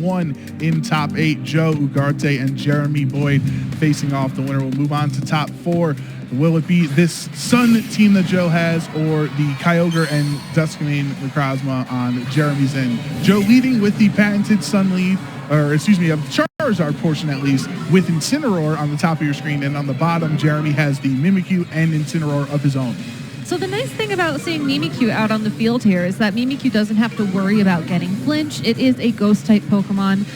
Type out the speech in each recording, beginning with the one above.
1 in top 8. Joe, Ugarte, and Jeremy Boyd facing off. The winner will move on to top 4. Will it be this Sun team that Joe has, or the Kyogre and Duskmane Necrozma on Jeremy's end? Joe leading with the patented Sun lead, or excuse me, of the Charizard portion at least, with Incineroar on the top of your screen, and on the bottom, Jeremy has the Mimikyu and Incineroar of his own. So the nice thing about seeing Mimikyu out on the field here is that Mimikyu doesn't have to worry about getting flinch. It is a ghost-type Pokemon.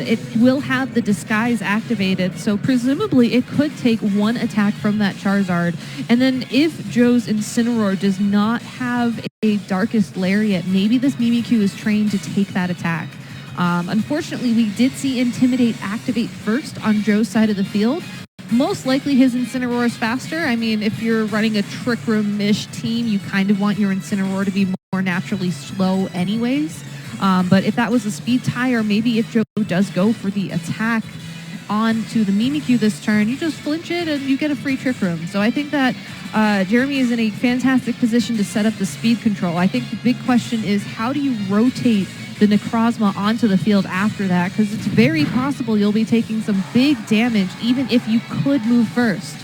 It will have the disguise activated, so presumably it could take one attack from that Charizard. And then if Joe's Incineroar does not have a Darkest Lariat, maybe this Mimikyu is trained to take that attack. Unfortunately, we did see Intimidate activate first on Joe's side of the field. Most likely his Incineroar is faster. I mean, if you're running a Trick Room-ish team, you kind of want your Incineroar to be more naturally slow anyways. But if that was a speed tie, or maybe if Joe does go for the attack onto the Mimikyu this turn, you just flinch it and you get a free Trick Room. So I think that Jeremy is in a fantastic position to set up the speed control. I think the big question is, how do you rotate the Necrozma onto the field after that? Because it's very possible you'll be taking some big damage even if you could move first.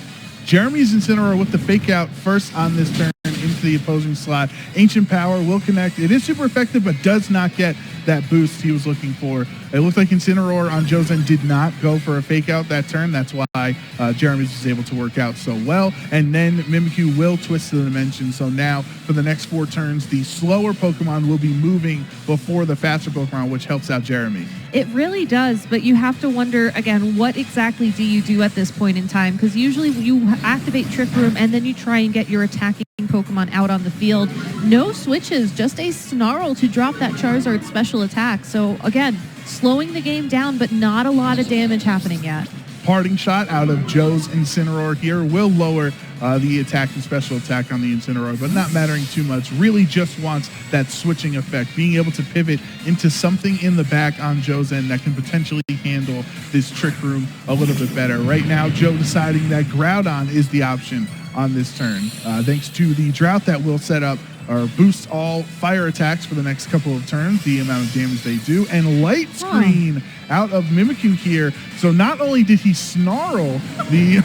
Jeremy's Incineroar with the fake out first on this turn into the opposing slot. Ancient Power will connect. It is super effective, but does not get that boost he was looking for. It looked like Incineroar on Joe's end did not go for a fake out that turn. That's why Jeremy's was able to work out so well. And then Mimikyu will twist the dimension. So now for the next 4 turns, the slower Pokemon will be moving before the faster Pokemon, which helps out Jeremy. It really does, but you have to wonder, again, what exactly do you do at this point in time? Because usually you activate Trick Room and then you try and get your attacking Pokemon out on the field. No switches, just a Snarl to drop that Charizard special attack. So again, slowing the game down, but not a lot of damage happening yet. Parting shot out of Joe's Incineroar here will lower the attack and special attack on the Incineroar, but not mattering too much. Really just wants that switching effect, being able to pivot into something in the back on Joe's end that can potentially handle this Trick Room a little bit better. Right now, Joe deciding that Groudon is the option on this turn, thanks to the drought that will set up or boost all fire attacks for the next couple of turns, the amount of damage they do, and Light Screen out of Mimikyu here. So not only did he snarl the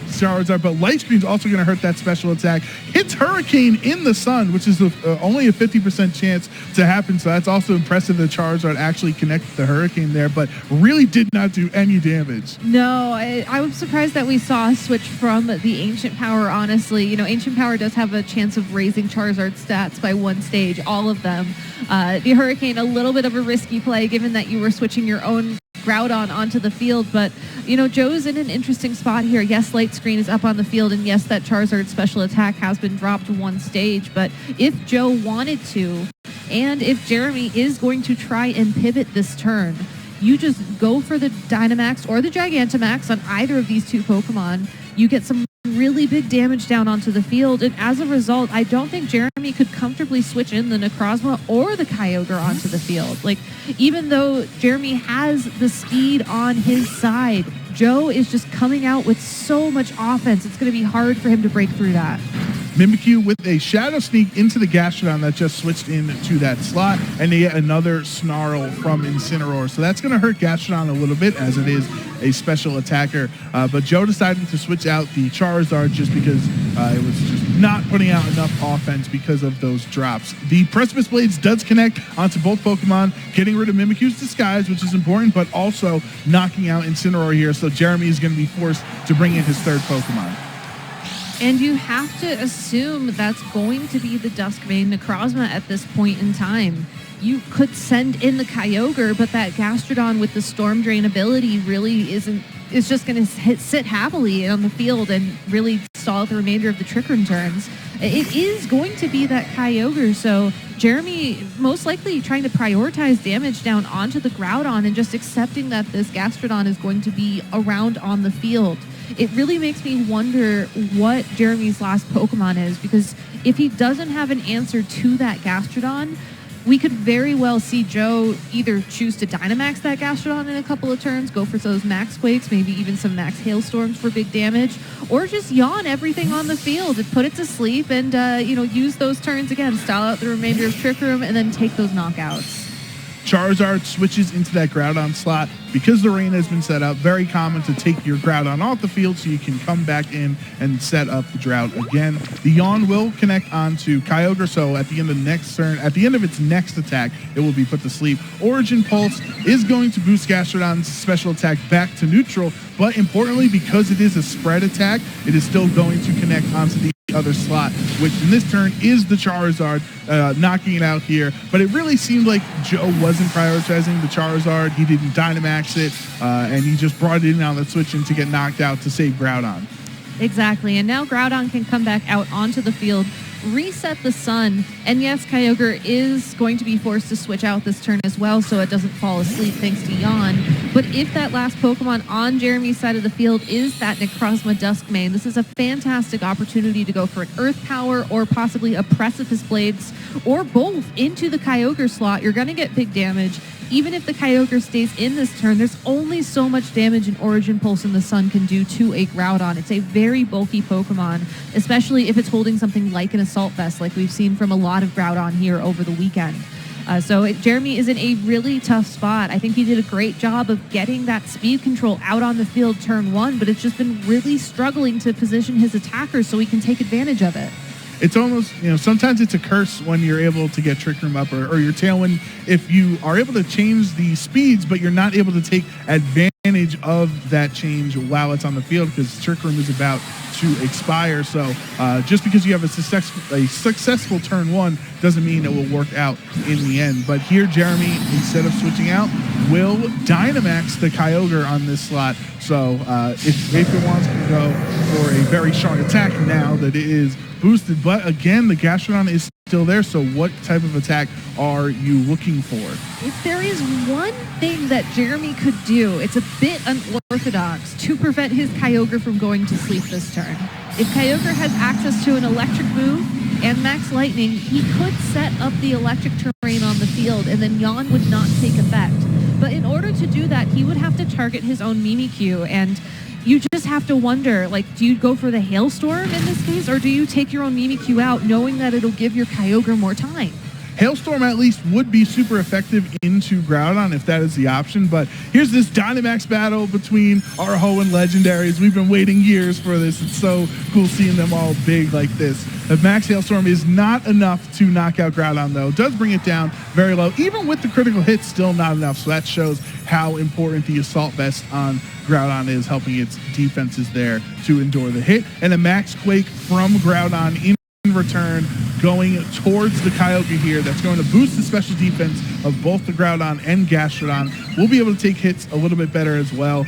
Charizard, but Light Screen's also going to hurt that special attack. Hits Hurricane in the sun, which is only a 50% chance to happen. So that's also impressive that Charizard actually connected the Hurricane there, but really did not do any damage. No, I was surprised that we saw a switch from the Ancient Power, honestly. You know, Ancient Power does have a chance of raising Charizard's stats by 1 stage, all of them. The Hurricane, a little bit of a risky play given that you were switching your own Groudon onto the field, but you know, Joe's in an interesting spot here. Yes, Light Screen is up on the field, and yes, that Charizard special attack has been dropped 1 stage, but if Joe wanted to, and if Jeremy is going to try and pivot this turn, you just go for the Dynamax or the Gigantamax on either of these 2 Pokemon. You get some really big damage down onto the field, and as a result, I don't think Jeremy could comfortably switch in the Necrozma or the Kyogre onto the field. Like, even though Jeremy has the speed on his side, Joe is just coming out with so much offense. It's going to be hard for him to break through that. Mimikyu with a Shadow Sneak into the Gastrodon that just switched into that slot, and yet another Snarl from Incineroar. So that's going to hurt Gastrodon a little bit, as it is a special attacker. But Joe decided to switch out the Charizard just because it was just not putting out enough offense because of those drops. The Precipice Blades does connect onto both Pokemon, getting rid of Mimikyu's disguise, which is important, but also knocking out Incineroar here. So Jeremy is going to be forced to bring in his 3rd Pokemon. And you have to assume that's going to be the Duskmane Necrozma at this point in time. You could send in the Kyogre, but that Gastrodon with the Storm Drain ability really isn't. It's just going to sit happily on the field and really stall out the remainder of the Trick Room turns. It is going to be that Kyogre, so Jeremy most likely trying to prioritize damage down onto the Groudon and just accepting that this Gastrodon is going to be around on the field. It really makes me wonder what Jeremy's last Pokemon is, because if he doesn't have an answer to that Gastrodon, we could very well see Joe either choose to Dynamax that Gastrodon in a couple of turns, go for those Max Quakes, maybe even some Max Hailstorms for big damage, or just yawn everything on the field and put it to sleep and, use those turns again, style out the remainder of Trick Room, and then take those knockouts. Charizard switches into that Groudon slot. Because the rain has been set up, very common to take your Groudon off the field so you can come back in and set up the drought again. The Yawn will connect onto Kyogre, so at the end of next turn, at the end of its next attack, it will be put to sleep. Origin Pulse is going to boost Gastrodon's special attack back to neutral, but importantly, because it is a spread attack, it is still going to connect onto the other slot, which in this turn is the Charizard, knocking it out here. But it really seemed like Joe wasn't prioritizing the Charizard. He didn't Dynamax it, and he just brought it in on the switch in to get knocked out to save Groudon. Exactly, and now Groudon can come back out onto the field, reset the sun, and yes, Kyogre is going to be forced to switch out this turn as well so it doesn't fall asleep thanks to Yawn. But if that last Pokemon on Jeremy's side of the field is that Necrozma Duskmane, this is a fantastic opportunity to go for an Earth Power or possibly a Precipice Blades or both into the Kyogre slot. You're going to get big damage. Even if the Kyogre stays in this turn, there's only so much damage an Origin Pulse in the Sun can do to a Groudon. It's a very bulky Pokemon, especially if it's holding something like an Assault Vest, like we've seen from a lot of Groudon here over the weekend. Jeremy is in a really tough spot. I think he did a great job of getting that speed control out on the field turn one, but it's just been really struggling to position his attackers so he can take advantage of it. It's almost, sometimes it's a curse when you're able to get Trick Room up or your Tailwind if you are able to change the speeds, but you're not able to take advantage of that change while it's on the field because Trick Room is about to expire. So just because you have a successful turn one doesn't mean it will work out in the end. But here, Jeremy, instead of switching out, will Dynamax the Kyogre on this slot. So if it wants to go for a very strong attack now that it is boosted, but again, the Gastrodon is still there, so what type of attack are you looking for? If there is one thing that Jeremy could do, it's a bit unorthodox to prevent his Kyogre from going to sleep this turn. If Kyogre has access to an electric move and Max Lightning, he could set up the electric terrain on the field and then Yawn would not take effect. But in order to do that, he would have to target his own Mimikyu, and you just have to wonder, do you go for the Hailstorm in this case, or do you take your own Mimikyu out knowing that it'll give your Kyogre more time? Hailstorm at least would be super effective into Groudon if that is the option, but here's this Dynamax battle between our Hoenn legendaries. We've been waiting years for this. It's so cool seeing them all big like this. The Max Hailstorm is not enough to knock out Groudon, though. It does bring it down very low. Even with the critical hit, still not enough, so that shows how important the Assault Vest on Groudon is, helping its defenses there to endure the hit. And a Max Quake from Groudon in return, going towards the Kyogre here. That's going to boost the special defense of both the Groudon and Gastrodon. We'll be able to take hits a little bit better as well,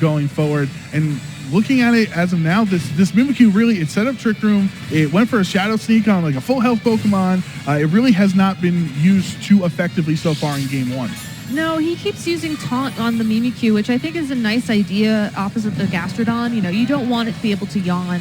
going forward. And looking at it as of now, this Mimikyu really, instead of Trick Room, it went for a Shadow Sneak on a full health Pokemon. It really has not been used too effectively so far in game one. No, he keeps using Taunt on the Mimikyu, which I think is a nice idea opposite the Gastrodon. You don't want it to be able to Yawn.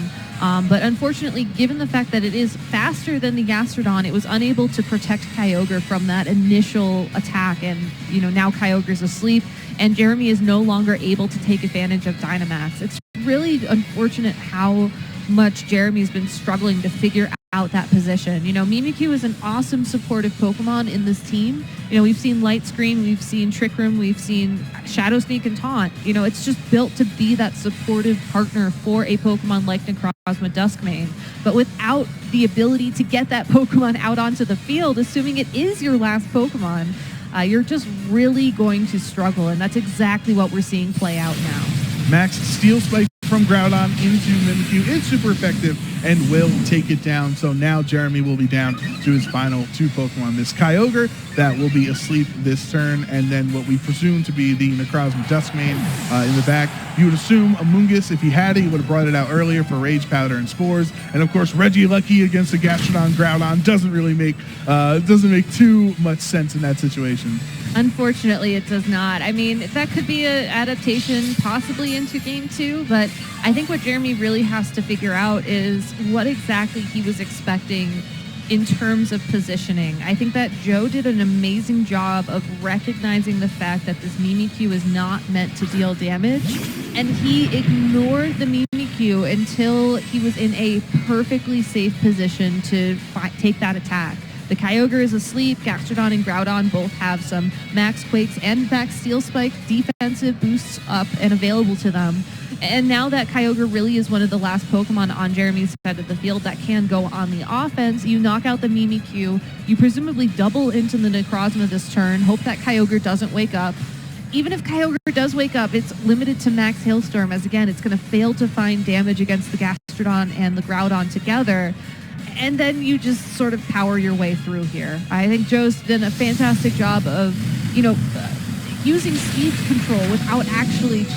But unfortunately, given the fact that it is faster than the Gastrodon, it was unable to protect Kyogre from that initial attack. And, now Kyogre's asleep, and Jeremy is no longer able to take advantage of Dynamax. It's really unfortunate how much Jeremy's been struggling to figure out that position. Mimikyu is an awesome supportive Pokemon in this team. We've seen Light Screen, we've seen Trick Room, we've seen Shadow Sneak and Taunt. It's just built to be that supportive partner for a Pokemon like Necrozma Duskmane. But without the ability to get that Pokemon out onto the field, assuming it is your last Pokemon, you're just really going to struggle, and that's exactly what we're seeing play out now. Max Steel Spike from Groudon into Mimikyu is super effective and will take it down. So now Jeremy will be down to his final two Pokemon. This Kyogre that will be asleep this turn, and then what we presume to be the Necrozma Duskmane in the back. You would assume Amoonguss, if he had it, he would have brought it out earlier for Rage Powder and Spores. And of course, Regieleki against the Gastrodon Groudon doesn't really make too much sense in that situation. Unfortunately, it does not. I mean, that could be an adaptation possibly into Game 2, but I think what Jeremy really has to figure out is what exactly he was expecting in terms of positioning. I think that Joe did an amazing job of recognizing the fact that this Mimikyu is not meant to deal damage, and he ignored the Mimikyu until he was in a perfectly safe position to take that attack. The Kyogre is asleep. Gastrodon and Groudon both have some Max Quakes and Max Steel Spike defensive boosts up and available to them. And now that Kyogre really is one of the last Pokemon on Jeremy's side of the field that can go on the offense, you knock out the Mimikyu, you presumably double into the Necrozma this turn, hope that Kyogre doesn't wake up. Even if Kyogre does wake up, it's limited to Max Hailstorm, as again, it's going to fail to find damage against the Gastrodon and the Groudon together. And then you just sort of power your way through here. I think Joe's done a fantastic job of, using speed control without actually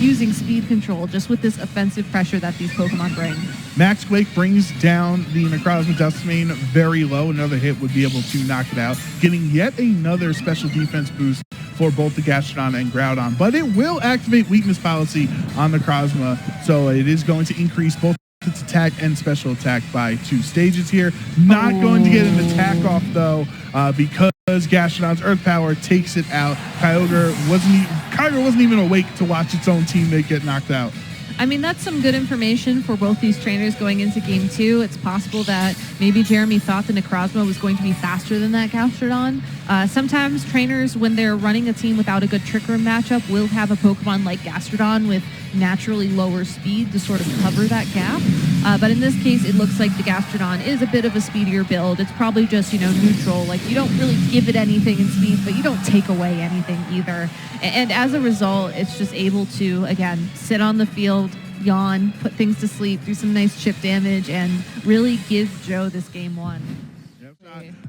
using speed control, just with this offensive pressure that these Pokemon bring. Max Quake brings down the Necrozma Dustmane very low. Another hit would be able to knock it out, getting yet another special defense boost for both the Gastrodon and Groudon. But it will activate Weakness Policy on Necrozma, so it is going to increase both its attack and special attack by 2 stages here. Not going to get an attack off, though, because Gastrodon's Earth Power takes it out. Kyogre wasn't even awake to watch its own teammate get knocked out. I mean, that's some good information for both these trainers going into Game 2. It's possible that maybe Jeremy thought the Necrozma was going to be faster than that Gastrodon. Sometimes trainers, when they're running a team without a good Trick Room matchup, will have a Pokemon like Gastrodon with naturally lower speed to sort of cover that gap. But in this case, it looks like the Gastrodon is a bit of a speedier build. It's probably just, neutral. Like, you don't really give it anything in speed, but you don't take away anything either. And as a result, it's just able to, again, sit on the field, yawn, put things to sleep, do some nice chip damage, and really give Joe this Game 1.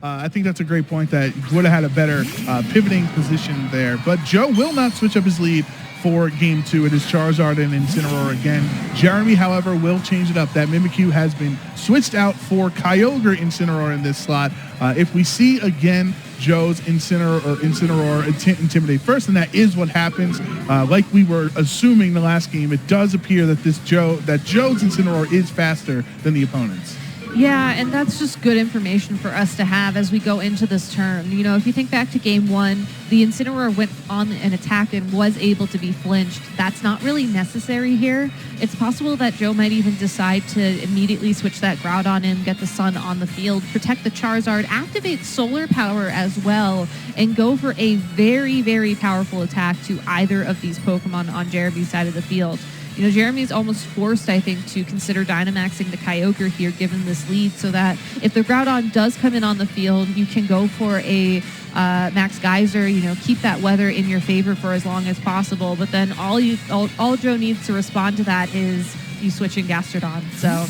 I think that's a great point, that would have had a better pivoting position there. But Joe will not switch up his lead for Game 2. It is Charizard and Incineroar again. Jeremy, however, will change it up. That Mimikyu has been switched out for Kyogre Incineroar in this slot. If we see again Joe's Incineroar Intimidate first, and that is what happens. Like we were assuming the last game, it does appear that Joe's Incineroar is faster than the opponent's. Yeah, and that's just good information for us to have as we go into this turn. If you think back to Game 1, the Incineroar went on an attack and was able to be flinched. That's not really necessary here. It's possible that Joe might even decide to immediately switch that Groudon in, get the Sun on the field, protect the Charizard, activate Solar Power as well, and go for a very, very powerful attack to either of these Pokemon on Jeremy's side of the field. Jeremy's almost forced, I think, to consider Dynamaxing the Kyogre here, given this lead, so that if the Groudon does come in on the field, you can go for a Max Geyser, keep that weather in your favor for as long as possible. But then all Joe needs to respond to that is you switch in Gastrodon. So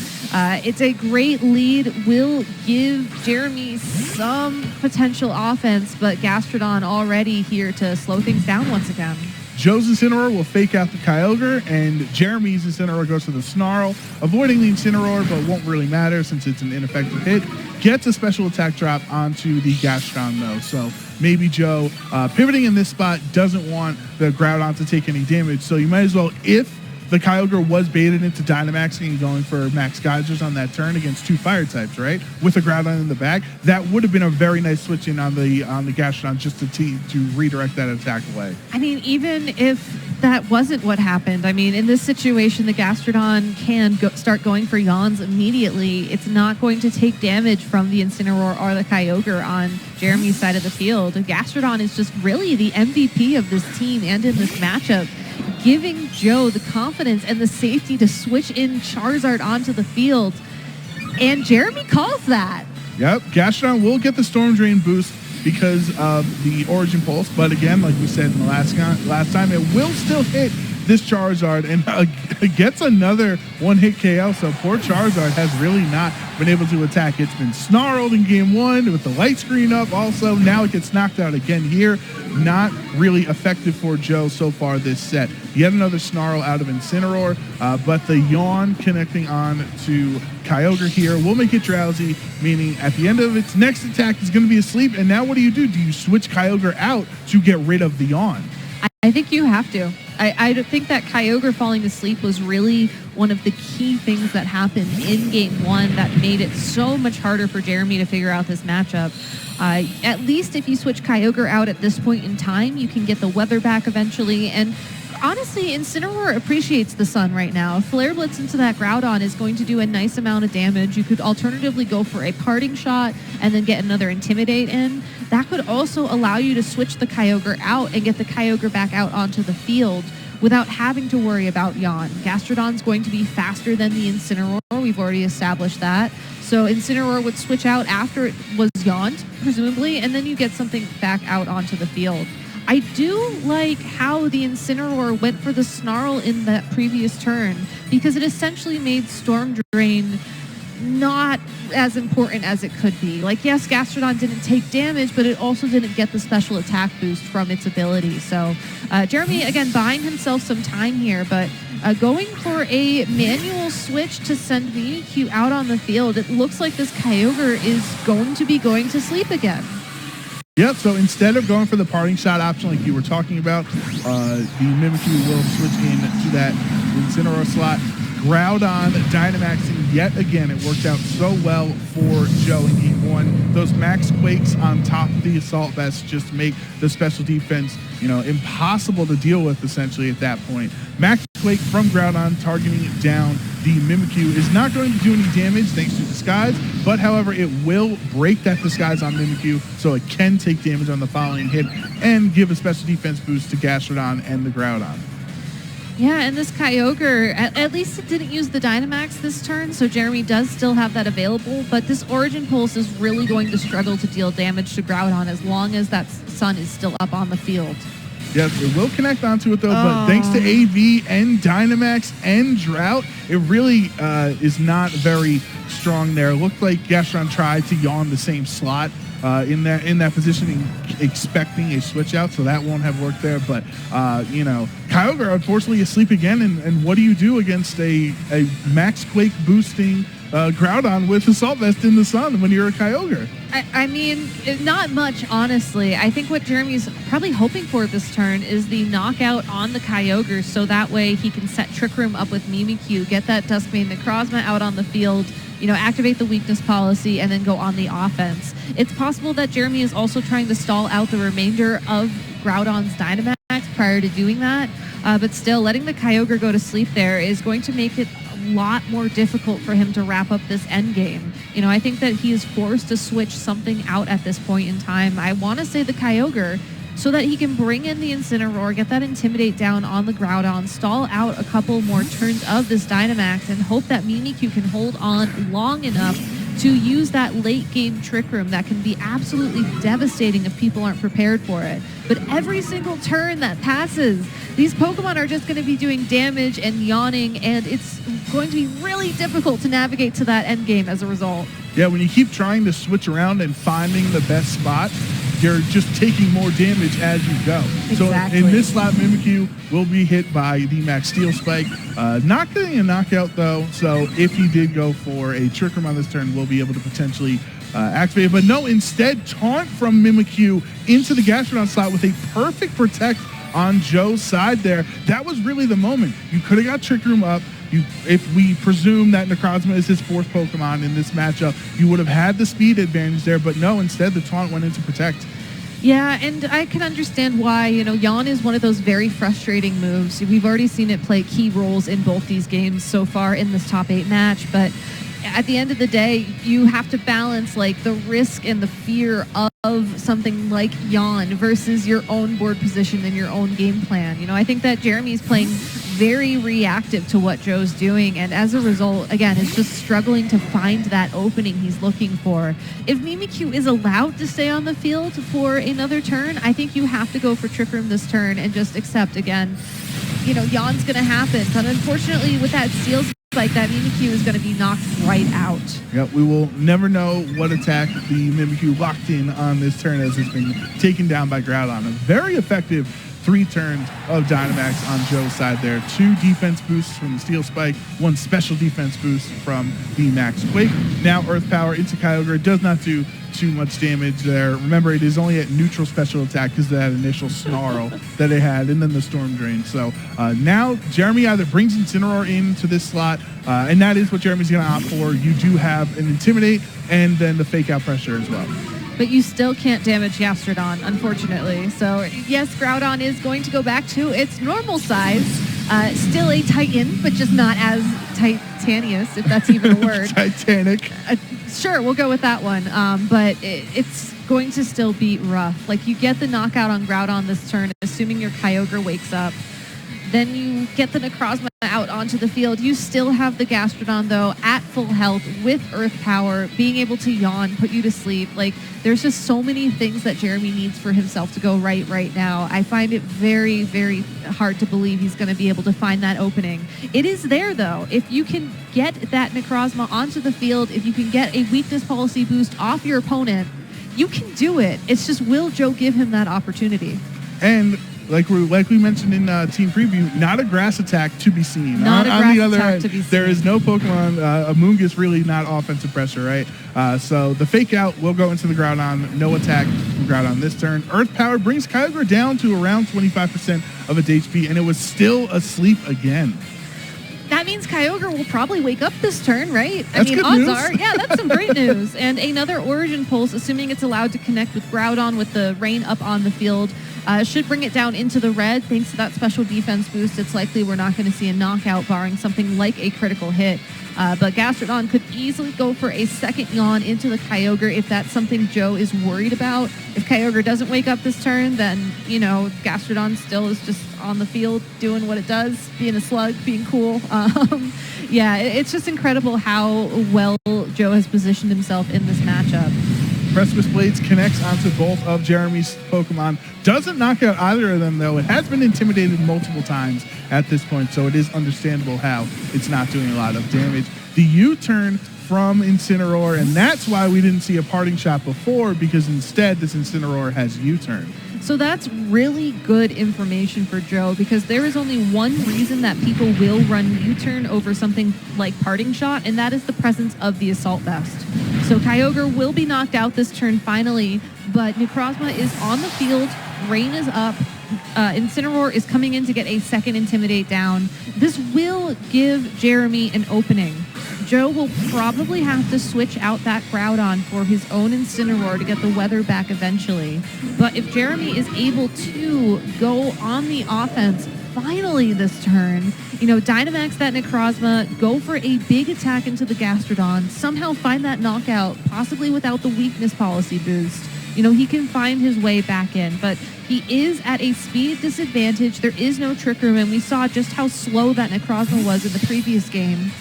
it's a great lead. Will give Jeremy some potential offense, but Gastrodon already here to slow things down once again. Joe's Incineroar will fake out the Kyogre, and Jeremy's Incineroar goes to the Snarl, avoiding the Incineroar, but won't really matter since it's an ineffective hit. Gets a special attack drop onto the Gastrodon, though, so maybe Joe, pivoting in this spot, doesn't want the Groudon to take any damage, so you might as well, if the Kyogre was baited into Dynamaxing and going for Max Geysers on that turn against 2 fire types, right? With a Groudon in the back, that would have been a very nice switch in on the Gastrodon just to redirect that attack away. I mean, even if that wasn't what happened, in this situation, the Gastrodon can start going for yawns immediately. It's not going to take damage from the Incineroar or the Kyogre on Jeremy's side of the field. The Gastrodon is just really the MVP of this team and in this matchup, giving Joe the confidence and the safety to switch in Charizard onto the field. And Jeremy calls that. Yep, Gastrodon will get the Storm Drain boost because of the Origin Pulse, but again, like we said in the last time, it will still hit this Charizard and gets another one-hit KO, so poor Charizard has really not been able to attack. It's been snarled in Game 1 with the light screen up also. Now it gets knocked out again here. Not really effective for Joe so far this set. Yet another Snarl out of Incineroar, but the Yawn connecting on to Kyogre here will make it drowsy, meaning at the end of its next attack, it's going to be asleep. And now what do? Do you switch Kyogre out to get rid of the Yawn? I think you have to. I think that Kyogre falling asleep was really one of the key things that happened in Game 1 that made it so much harder for Jeremy to figure out this matchup. At least if you switch Kyogre out at this point in time, you can get the weather back eventually. And honestly, Incineroar appreciates the sun right now. A Flare Blitz into that Groudon is going to do a nice amount of damage. You could alternatively go for a Parting Shot and then get another Intimidate in. That could also allow you to switch the Kyogre out and get the Kyogre back out onto the field without having to worry about Yawn. Gastrodon's going to be faster than the Incineroar. We've already established that. So Incineroar would switch out after it was yawned, presumably, and then you get something back out onto the field. I do like how the Incineroar went for the Snarl in that previous turn because it essentially made Storm Drain not as important as it could be. Like, yes, Gastrodon didn't take damage, but it also didn't get the special attack boost from its ability. So Jeremy, again, buying himself some time here, but going for a manual switch to send Mimikyu out on the field. It looks like this Kyogre is going to be going to sleep again. Yep, so instead of going for the Parting Shot option like you were talking about, the Mimikyu will switch into that Incineroar slot. Groudon Dynamaxing yet again. It worked out so well for Joe in Game 1. Those Max Quakes on top of the Assault Vest just make the special defense, impossible to deal with essentially at that point. Max Quake from Groudon targeting down the Mimikyu is not going to do any damage thanks to Disguise, but however, it will break that Disguise on Mimikyu so it can take damage on the following hit and give a special defense boost to Gastrodon and the Groudon. Yeah, and this Kyogre, at least it didn't use the Dynamax this turn, so Jeremy does still have that available, but this Origin Pulse is really going to struggle to deal damage to Groudon as long as that sun is still up on the field. Yes, it will connect onto it though, but thanks to AV and Dynamax and Drought, it really is not very strong there. It looked like Gastrodon tried to yawn the same slot in that positioning, expecting a switch out, so that won't have worked there. But Kyogre unfortunately asleep again, and what do you do against a Max Quake boosting Groudon with Assault Vest in the sun when you're a Kyogre? I mean, not much, honestly. I think what Jeremy's probably hoping for this turn is the knockout on the Kyogre, so that way he can set Trick Room up with Mimikyu, get that Duskmane Necrozma out on the field, activate the weakness policy, and then go on the offense. It's possible that Jeremy is also trying to stall out the remainder of Groudon's Dynamax prior to doing that, but still, letting the Kyogre go to sleep there is going to make it a lot more difficult for him to wrap up this end game. I think that he is forced to switch something out at this point in time. I want to say the Kyogre, so that he can bring in the Incineroar, get that Intimidate down on the Groudon, stall out a couple more turns of this Dynamax, and hope that Mimikyu can hold on long enough to use that late game Trick Room that can be absolutely devastating if people aren't prepared for it. But every single turn that passes, these Pokemon are just going to be doing damage and yawning, and it's going to be really difficult to navigate to that end game as a result. Yeah, when you keep trying to switch around and finding the best spot, you're just taking more damage as you go. Exactly. So in this slot, Mimikyu will be hit by the Max Steel Spike. Not getting a knockout though, so if he did go for a Trick Room on this turn, we'll be able to potentially activate it. But no, instead, Taunt from Mimikyu into the Gastrodon slot with a perfect Protect on Joe's side there. That was really the moment. You could have got Trick Room up. If we presume that Necrozma is his fourth Pokemon in this matchup, you would have had the speed advantage there, but no, instead the Taunt went into Protect. Yeah, and I can understand why. Yawn is one of those very frustrating moves. We've already seen it play key roles in both these games so far in this top 8 match, but at the end of the day, you have to balance the risk and the fear of something like Yawn versus your own board position and your own game plan. I think that Jeremy's playing very reactive to what Joe's doing, and as a result, again, is just struggling to find that opening he's looking for. If Mimikyu is allowed to stay on the field for another turn, I think you have to go for Trick Room this turn and just accept, again, Yawn's going to happen, but unfortunately with that Steel Spike, that Mimikyu is going to be knocked right out. Yep, we will never know what attack the Mimikyu locked in on this turn as it's been taken down by Groudon. A very effective 3 turns of Dynamax on Joe's side there. 2 defense boosts from the Steel Spike, 1 special defense boost from the Max Quake. Now Earth Power into Kyogre. It does not do too much damage there. Remember, it is only at neutral special attack because of that initial Snarl that it had, and then the Storm Drain. So now Jeremy either brings Incineroar into this slot, and that is what Jeremy's going to opt for. You do have an Intimidate and then the Fake Out Pressure as well. but you still can't damage Gastrodon, unfortunately. So yes, Groudon is going to go back to its normal size. Still a Titan, but just not as titanious, if that's even a word. Titanic. Sure, we'll go with that one. But it's going to still be rough. Like, you get the knockout on Groudon this turn, assuming your Kyogre wakes up. Then you get the Necrozma out onto the field. You still have the Gastrodon, though, at full health with Earth Power, being able to yawn, put you to sleep. Like, there's just so many things that Jeremy needs for himself to go right now. I find it very, very hard to believe he's going to be able to find that opening. It is there, though. If you can get that Necrozma onto the field, if you can get a weakness policy boost off your opponent, you can do it. It's just, will Joe give him that opportunity? And like we mentioned in team preview, not a grass attack to be seen. Not a on grass the other attack end, to be seen. there is no Pokemon. Amoonguss really not offensive pressure, right? So the fake out will go into the Groudon. No attack from Groudon this turn. Earth Power brings Kyogre down to around 25% of its HP, and it was still asleep again. That means Kyogre will probably wake up this turn, right? That's good news. Yeah, that's some great news. And another Origin Pulse, assuming it's allowed to connect with Groudon with the rain up on the field, should bring it down into the red. Thanks to that special defense boost, it's likely we're not going to see a knockout, barring something like a critical hit. But Gastrodon could easily go for a second yawn into the Kyogre if that's something Joe is worried about. If Kyogre doesn't wake up this turn, then, you know, Gastrodon still is just on the field doing what it does, being a slug, being cool. Yeah, it's just incredible how well Joe has positioned himself in this matchup. Precipice Blades connects onto both of Jeremy's Pokemon. Doesn't knock out either of them, though. It has been intimidated multiple times at this point, so it is understandable how it's not doing a lot of damage. The U-turn from Incineroar, and that's why we didn't see a parting shot before, because instead this Incineroar has U-turn. So that's really good information for Joe, because there is only one reason that people will run U-turn over something like parting shot, and that is the presence of the Assault Vest. So Kyogre will be knocked out this turn finally, but Necrozma is on the field, rain is up, Incineroar is coming in to get a second Intimidate down. This will give Jeremy an opening. Joe will probably have to switch out that Groudon for his own Incineroar to get the weather back eventually. But if Jeremy is able to go on the offense finally this turn, you know, Dynamax that Necrozma, go for a big attack into the Gastrodon, somehow find that knockout, possibly without the weakness policy boost. You know, he can find his way back in, but he is at a speed disadvantage. There is no Trick Room, and we saw just how slow that Necrozma was in the previous game.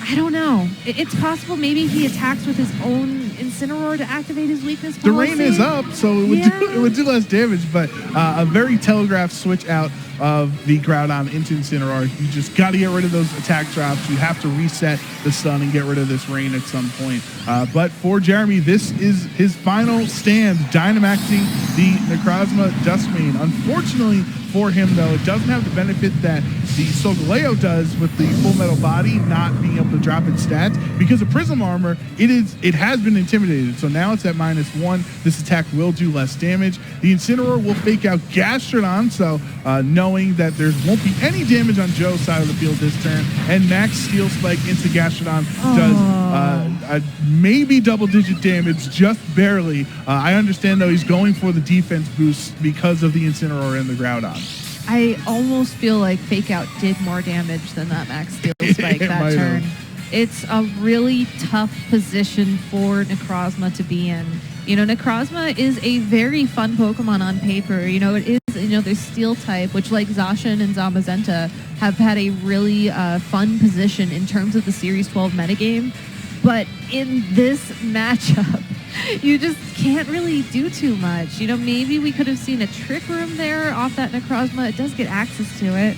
I don't know. It's possible maybe he attacks with his own Incineroar to activate his weakness policy. The rain is up, so it would do less damage, but a very telegraphed switch out of the Groudon into Incineroar. You just got to get rid of those attack drops. You have to reset the stun and get rid of this rain at some point. But for Jeremy, this is his final stand, Dynamaxing the Necrozma Duskmane. Unfortunately for him, though, it doesn't have the benefit that the Solgaleo does with the Full Metal Body not being able to drop its stats. Because of Prism Armor, it has been intimidated, so now it's at -1. This attack will do less damage. The Incineroar will fake out Gastrodon, so knowing that there won't be any damage on Joe's side of the field this turn, and Max Steel Spike into Gastrodon does maybe double-digit damage, just barely. I understand, though, he's going for the defense boost because of the Incineroar and the Groudon. I almost feel like Fake Out did more damage than that Max Steel Spike that turn. It's a really tough position for Necrozma to be in. You know, Necrozma is a very fun Pokemon on paper. You know, it is, you know, there's Steel type, which like Zacian and Zamazenta have had a really fun position in terms of the Series 12 metagame. But in this matchup, you just can't really do too much. You know, maybe we could have seen a Trick Room there off that Necrozma. It does get access to it.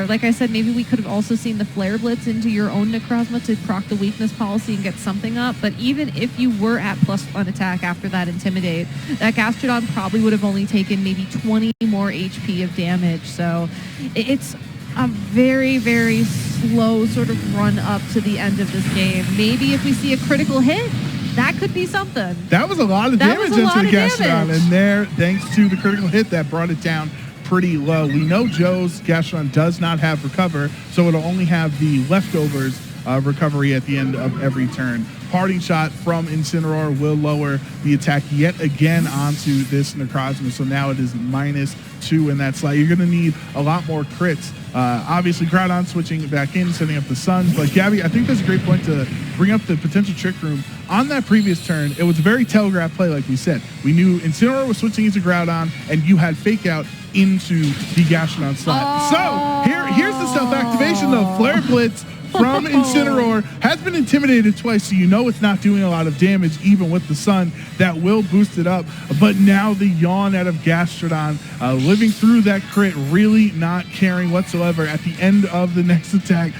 Like I said, maybe we could have also seen the Flare Blitz into your own Necrozma to proc the weakness policy and get something up. But even if you were at +1 attack after that Intimidate, that Gastrodon probably would have only taken maybe 20 more HP of damage. So it's a very, very slow sort of run up to the end of this game. Maybe if we see a critical hit, that could be something. That was a lot of damage into the Gastrodon, and there, thanks to the critical hit, that brought it down pretty low. We know Joe's Gastrodon does not have Recover, so it'll only have the leftovers recovery at the end of every turn. parting shot from Incineroar will lower the attack yet again onto this Necrozma. So now it is -2 in that slot. You're going to need a lot more crits. Obviously, Groudon switching back in, setting up the Suns. But Gabby, I think that's a great point to bring up the potential Trick Room. On that previous turn, it was a very telegraphed play, like we said. We knew Incineroar was switching into Groudon, and you had Fake Out into the Gastrodon slot. So here's the self-activation, though. Flare Blitz from Incineroar has been intimidated twice, so you know it's not doing a lot of damage, even with the Sun. That will boost it up. But now the yawn out of Gastrodon, living through that crit, really not caring whatsoever. At the end of the next attack,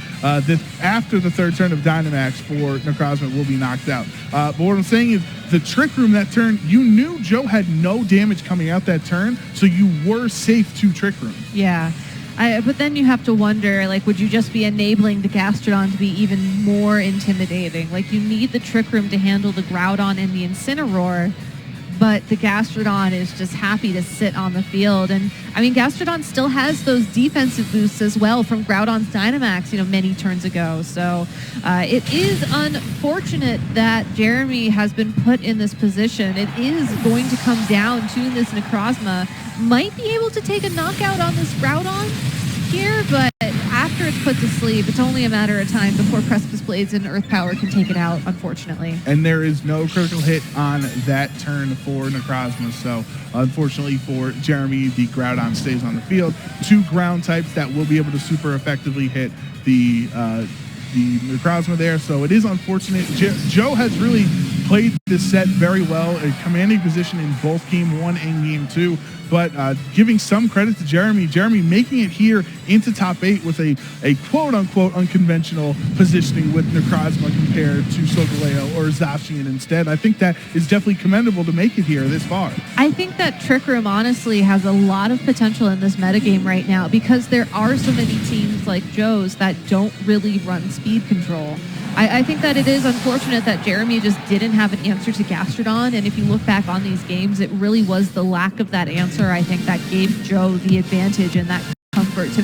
after the third turn of Dynamax for Necrozma, will be knocked out. But what I'm saying is, the Trick Room that turn, you knew Joe had no damage coming out that turn, so you were safe to Trick Room. Yeah. But then you have to wonder, like, would you just be enabling the Gastrodon to be even more intimidating? Like, you need the Trick Room to handle the Groudon and the Incineroar, but the Gastrodon is just happy to sit on the field. And, I mean, Gastrodon still has those defensive boosts as well from Groudon's Dynamax, many turns ago. So it is unfortunate that Jeremy has been put in this position. It is going to come down to this Necrozma. Might be able to take a knockout on this Groudon here, but after it's put to sleep, it's only a matter of time before Precipice Blades and Earth Power can take it out, unfortunately. And there is no critical hit on that turn for Necrozma, so unfortunately for Jeremy, the Groudon stays on the field. 2 ground types that will be able to super effectively hit the Necrozma there, so it is unfortunate. Joe has really played this set very well, a commanding position in both Game 1 and Game 2, but giving some credit to Jeremy making it here into top 8 with a quote-unquote unconventional positioning with Necrozma compared to Solgaleo or Zacian instead. I think that is definitely commendable to make it here this far. I think that Trick Room honestly has a lot of potential in this metagame right now because there are so many teams like Joe's that don't really run speed control. I think that it is unfortunate that Jeremy just didn't have an answer to Gastrodon, and if you look back on these games, it really was the lack of that answer, I think, that gave Joe the advantage and that comfort to